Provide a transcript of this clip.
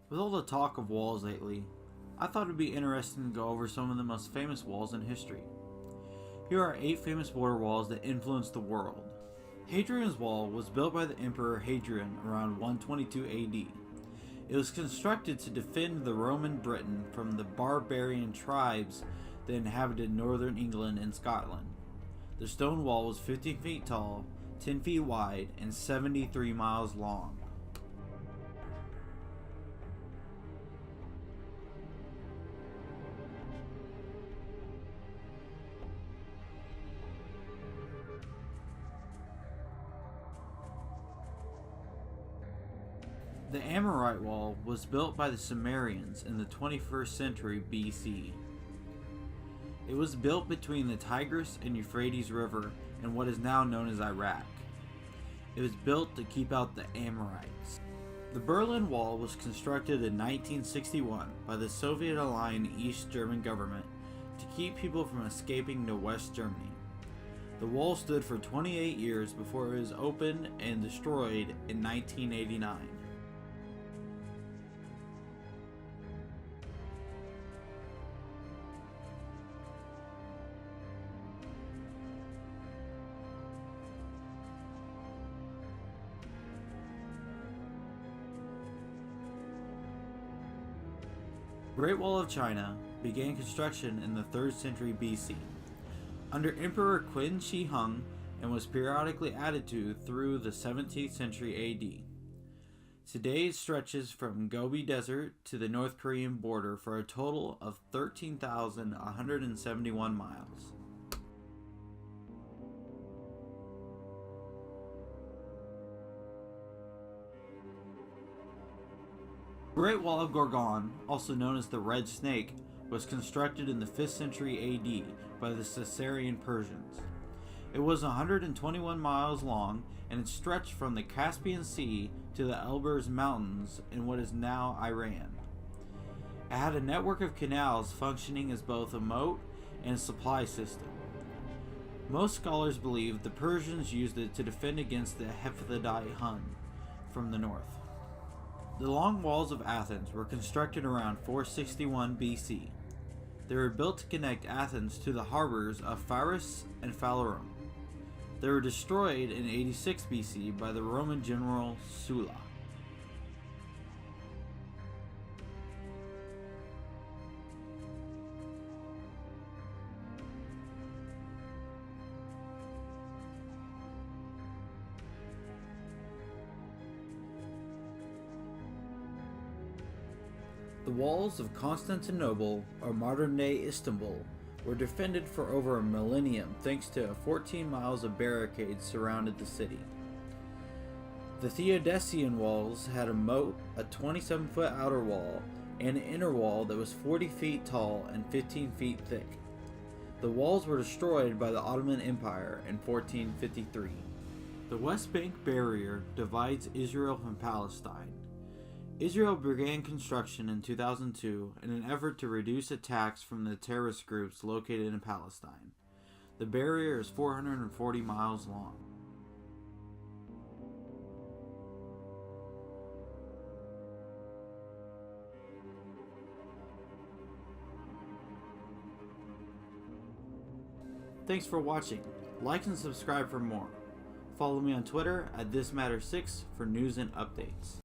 With all the talk of walls lately, I thought it would be interesting to go over some of the most famous walls in history. Here are 8 famous border walls that influenced the world. Hadrian's Wall was built by the Emperor Hadrian around 122 AD. It was constructed to defend the Roman Britain from the barbarian tribes that inhabited northern England and Scotland. The stone wall was 15 feet tall, 10 feet wide, and 73 miles long. The Amorite Wall was built by the Sumerians in the 21st century BC. It was built between the Tigris and Euphrates River in what is now known as Iraq. It was built to keep out the Amorites. The Berlin Wall was constructed in 1961 by the Soviet-aligned East German government to keep people from escaping to West Germany. The wall stood for 28 years before it was opened and destroyed in 1989. Great Wall of China began construction in the 3rd century BC under Emperor Qin Shi Huang and was periodically added to through the 17th century AD. Today it stretches from Gobi Desert to the North Korean border for a total of 13,171 miles. The Great Wall of Gorgan, also known as the Red Snake, was constructed in the 5th century AD by the Caesarian Persians. It was 121 miles long and it stretched from the Caspian Sea to the Elburz Mountains in what is now Iran. It had a network of canals functioning as both a moat and a supply system. Most scholars believe the Persians used it to defend against the Hephaescidai Hun from the north. The Long Walls of Athens were constructed around 461 BC. They were built to connect Athens to the harbors of Pharos and Phalerum. They were destroyed in 86 BC by the Roman general Sulla. The walls of Constantinople, or modern-day Istanbul, were defended for over a millennium thanks to 14 miles of barricades surrounded the city. The Theodosian walls had a moat, a 27-foot outer wall, and an inner wall that was 40 feet tall and 15 feet thick. The walls were destroyed by the Ottoman Empire in 1453. The West Bank barrier divides Israel from Palestine. Israel began construction in 2002 in an effort to reduce attacks from the terrorist groups located in Palestine. The barrier is 440 miles long. Thanks for watching. Like and subscribe for more. Follow me on Twitter at ThisMatter6 for news and updates.